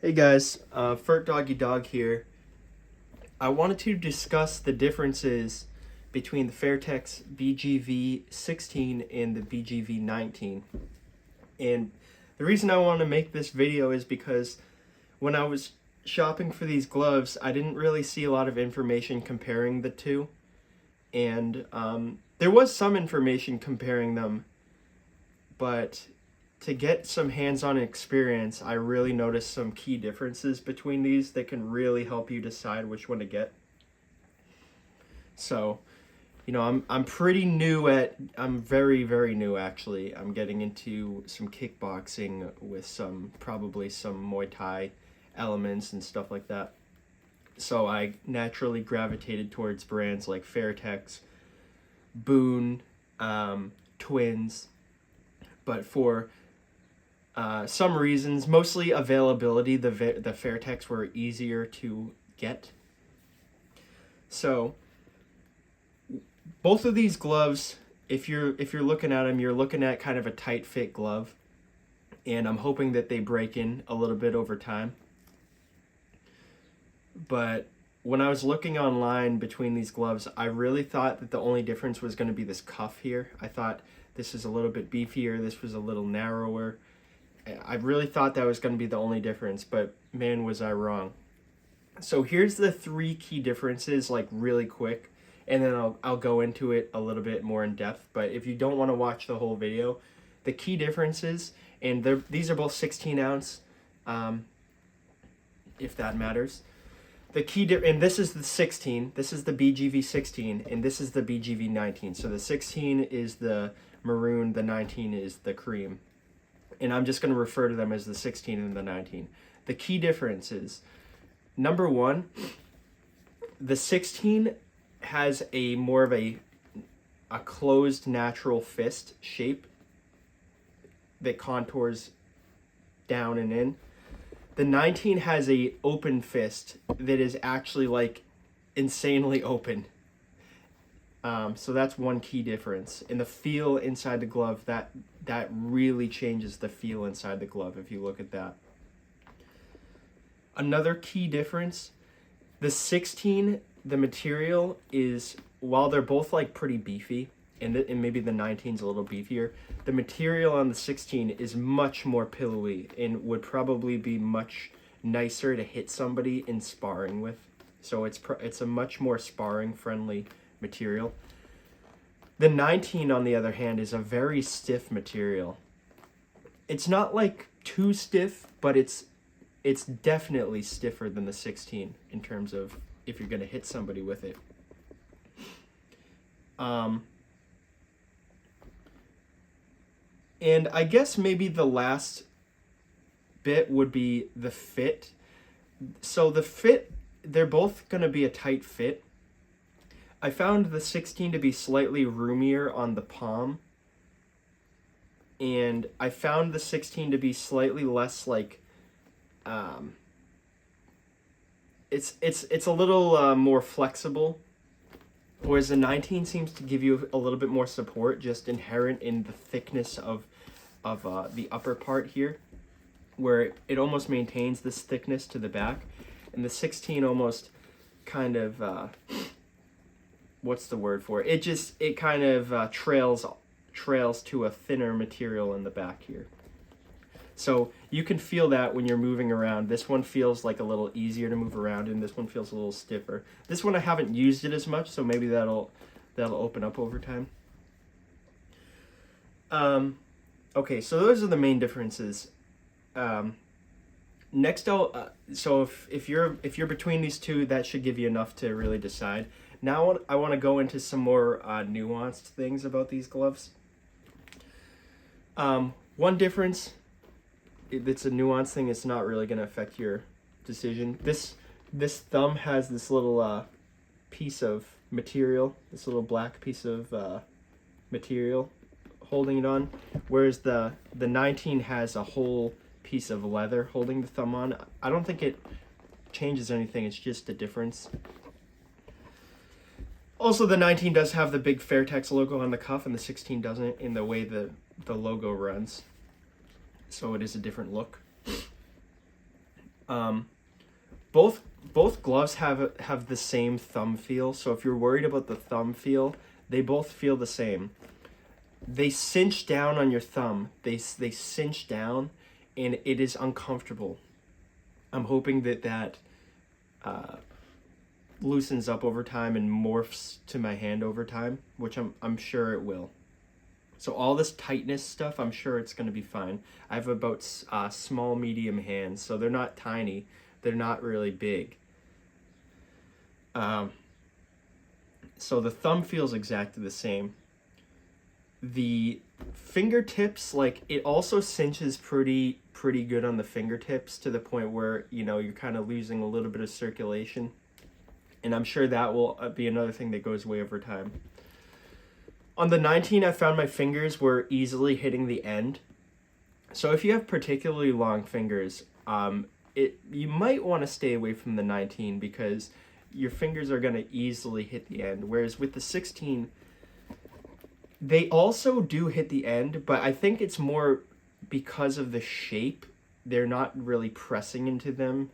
Hey guys, Fert Doggy Dog here. I wanted to discuss the differences between the Fairtex BGV16 and the BGV19. And the reason I want to make this video is because when I was shopping for these gloves, I didn't really see a lot of information comparing the two. And there was some information comparing them, but to get some hands-on experience, I really noticed some key differences between these that can really help you decide which one to get. So, I'm pretty new I'm very new actually. I'm getting into some kickboxing with probably some Muay Thai elements and stuff like that. So I naturally gravitated towards brands like Fairtex, Boone, Twins, but for some reasons, mostly availability, the Fairtex were easier to get. So both of these gloves, if you're looking at them, you're looking at kind of a tight fit glove, and I'm hoping that they break in a little bit over time. But when I was looking online between these gloves, I really thought that the only difference was going to be this cuff here. I thought this is a little bit beefier, this was a little narrower. I really thought that was going to be the only difference, but man, was I wrong. So here's the three key differences, like really quick, and then I'll go into it a little bit more in depth. But if you don't want to watch the whole video, the key differences, and these are both 16 ounce, if that matters. And this is the 16, this is the BGV16, and this is the BGV19. So the 16 is the maroon, the 19 is the cream. And I'm just going to refer to them as the 16 and the 19. The key difference is, number one, the 16 has a more of a closed natural fist shape that contours down and in. The 19 has a open fist that is actually like insanely open. So that's one key difference. And the feel inside the glove, that really changes the feel inside the glove if you look at that. Another key difference, the 16, the material is, while they're both like pretty beefy, and maybe the 19's a little beefier, the material on the 16 is much more pillowy and would probably be much nicer to hit somebody in sparring with. So it's a much more sparring friendly material. The 19, on the other hand, is a very stiff material. It's not like too stiff, but it's definitely stiffer than the 16 in terms of if you're going to hit somebody with it. And I guess maybe the last bit would be the fit. So the fit, they're both going to be a tight fit. I found the 16 to be slightly roomier on the palm, and I found the 16 to be slightly less like, it's a little more flexible, whereas the 19 seems to give you a little bit more support, just inherent in the thickness of the upper part here, where it almost maintains this thickness to the back, and the 16 almost kind of what's the word for it? It kind of trails to a thinner material in the back here. So you can feel that when you're moving around. This one feels like a little easier to move around, and this one feels a little stiffer. This one I haven't used it as much, so maybe that'll open up over time. Okay, so those are the main differences. Next, so if you're between these two, that should give you enough to really decide. Now I want to go into some more nuanced things about these gloves. One difference, it's a nuanced thing, it's not really going to affect your decision. This thumb has this little piece of material, this little black piece of material holding it on, whereas the 19 has a whole piece of leather holding the thumb on. I don't think it changes anything, it's just a difference. Also, the 19 does have the big Fairtex logo on the cuff, and the 16 doesn't, in the way the logo runs. So it is a different look. Um, both gloves have the same thumb feel. So if you're worried about the thumb feel, they both feel the same. They cinch down on your thumb. They cinch down, and it is uncomfortable. I'm hoping that loosens up over time and morphs to my hand over time, which I'm sure it will. So all this tightness stuff, I'm sure it's going to be fine. I have about small, medium hands, so they're not tiny. They're not really big. So the thumb feels exactly the same. The fingertips, like, it also cinches pretty good on the fingertips to the point where, you know, you're kind of losing a little bit of circulation. And I'm sure that will be another thing that goes away over time. On the 19, I found my fingers were easily hitting the end. So if you have particularly long fingers, you might want to stay away from the 19 because your fingers are going to easily hit the end. Whereas with the 16, they also do hit the end, but I think it's more because of the shape. They're not really pressing into the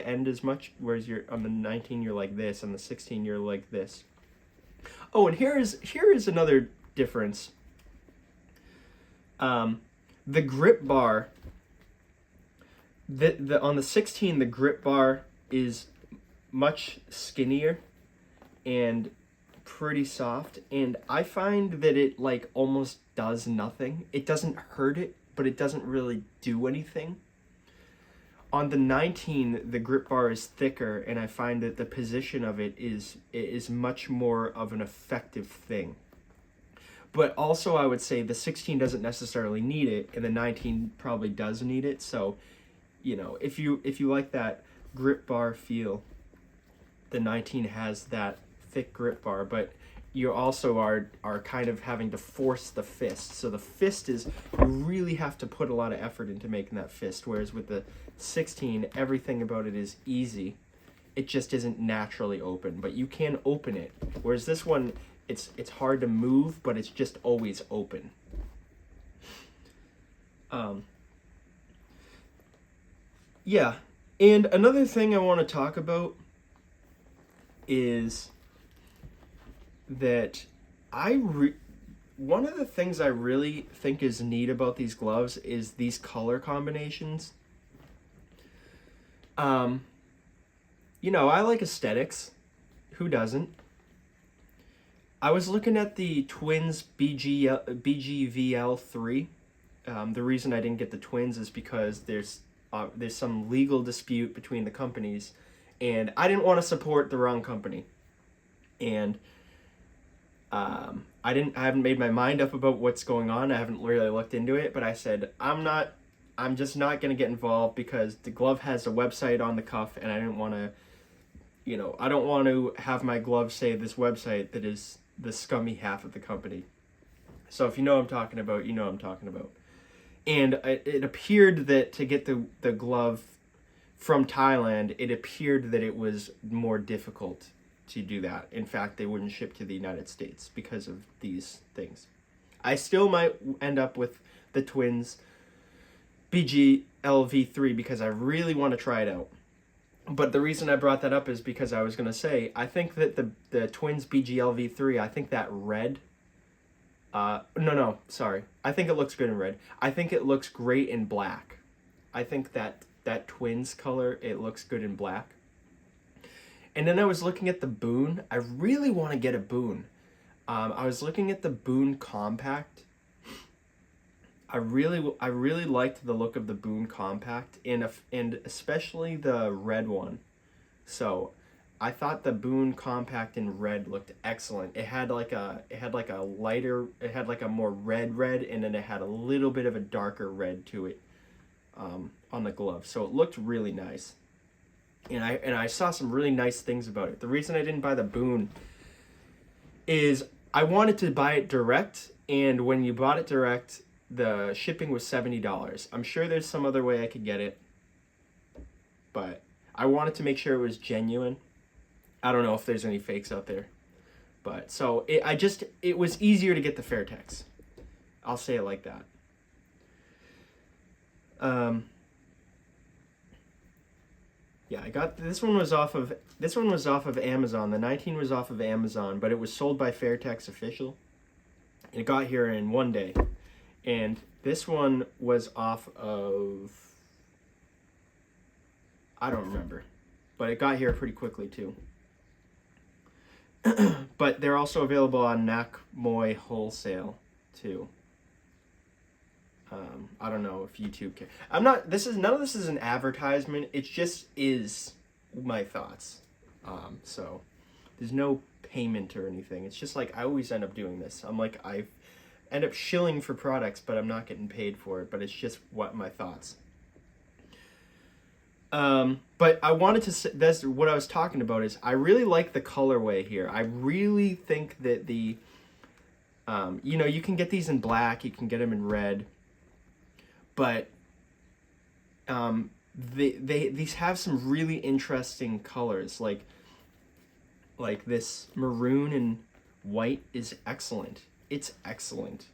end as much, whereas you're on the 19 you're like this, on the 16 you're like this. Oh, and here is another difference. The grip bar, on the 16 the grip bar is much skinnier and pretty soft, and I find that it like almost does nothing. It doesn't hurt it, but it doesn't really do anything. On the 19, the grip bar is thicker, and I find that the position of it is much more of an effective thing. But also, I would say the 16 doesn't necessarily need it, and the 19 probably does need it. So, you know, if you like that grip bar feel, the 19 has that thick grip bar, but you also are kind of having to force the fist. So the fist is, you really have to put a lot of effort into making that fist, whereas with the 16, everything about it is easy. It just isn't naturally open, but you can open it. Whereas this one, it's hard to move, but it's just always open. Yeah, and another thing I want to talk about is that one of the things I really think is neat about these gloves is these color combinations. You know, I like aesthetics. Who doesn't? I was looking at the Twins BGVL3. The reason I didn't get the Twins is because there's some legal dispute between the companies, and I didn't want to support the wrong company. And I haven't made my mind up about what's going on. I haven't really looked into it, but I said I'm just not going to get involved because the glove has a website on the cuff, and I didn't want to, you know, I don't want to have my glove say this website that is the scummy half of the company. So if you know what I'm talking about, you know what I'm talking about. And it appeared that to get the glove from Thailand, it appeared that it was more difficult to do that. In fact, they wouldn't ship to the United States because of these things. I still might end up with the Twins BGLV3 because I really want to try it out. But the reason I brought that up is because I was going to say, I think that the Twins BGLV3, I think that red, sorry. I think it looks good in red. I think it looks great in black. I think that Twins color, it looks good in black. And then I was looking at the Boon. I really want to get a Boon. I was looking at the Boon Compact. I really liked the look of the Boon Compact, and especially the red one. So I thought the Boon Compact in red looked excellent. It had like a more red, and then it had a little bit of a darker red to it on the glove. So it looked really nice. And I saw some really nice things about it. The reason I didn't buy the Boon is I wanted to buy it direct, and when you bought it direct, the shipping was $70. I'm sure there's some other way I could get it, but I wanted to make sure it was genuine. I don't know if there's any fakes out there, but so it was easier to get the Fairtex. I'll say it like that. Yeah, I got this one was off of Amazon. The 19 was off of Amazon, but it was sold by Fairtex official. It got here in one day. And this one was off of, I don't remember, but it got here pretty quickly too. But they're also available on Nakmoy Wholesale too. I don't know if YouTube can. I'm not. None of this is an advertisement. It just is my thoughts. So there's no payment or anything. It's just like I always end up doing this. I'm like I end up shilling for products, but I'm not getting paid for it. But it's just what my thoughts. But I wanted to say, that's what I was talking about, is I really like the colorway here. I really think that the, you know, you can get these in black, you can get them in red, but these have some really interesting colors, like this maroon and white is excellent. It's excellent.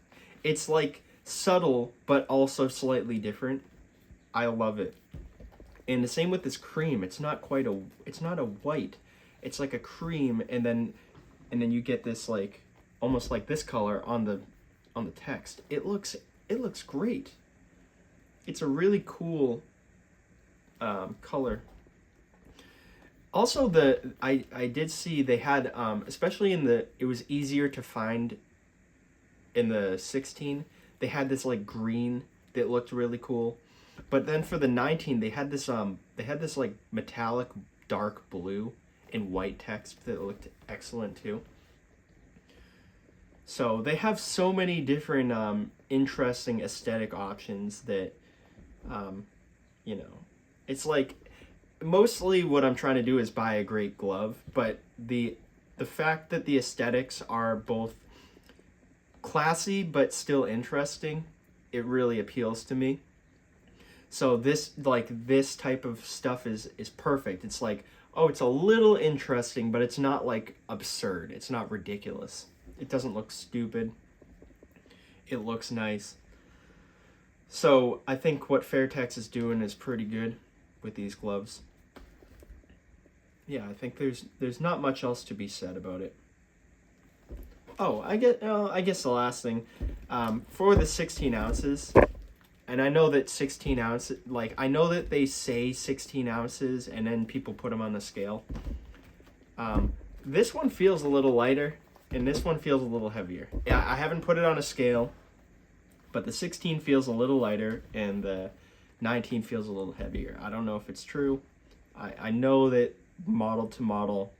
It's like subtle, but also slightly different. I love it. And the same with this cream. It's not a white. It's like a cream, and then you get this like almost like this color on the text. It looks great. It's a really cool color. Also, I did see they had especially it was easier to find in the 16. They had this like green that looked really cool. But then for the 19, they had this like metallic dark blue and white text that looked excellent too. So they have so many different interesting aesthetic options that you know, it's like mostly what I'm trying to do is buy a great glove, but the fact that the aesthetics are both classy but still interesting, it really appeals to me. So this type of stuff is perfect. It's like, oh, it's a little interesting, but it's not like absurd. It's not ridiculous. It doesn't look stupid. It looks nice. So I think what Fairtex is doing is pretty good with these gloves. Yeah, I think there's not much else to be said about it. Oh, I guess the last thing, for the 16 ounces. And I know that 16 ounces, like, I know that they say 16 ounces and then people put them on the scale. This one feels a little lighter and this one feels a little heavier. Yeah, I haven't put it on a scale, but the 16 feels a little lighter and the 19 feels a little heavier. I don't know if it's true. I know that model to model,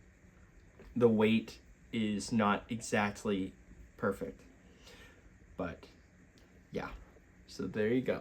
the weight is not exactly perfect. But, yeah. So there you go.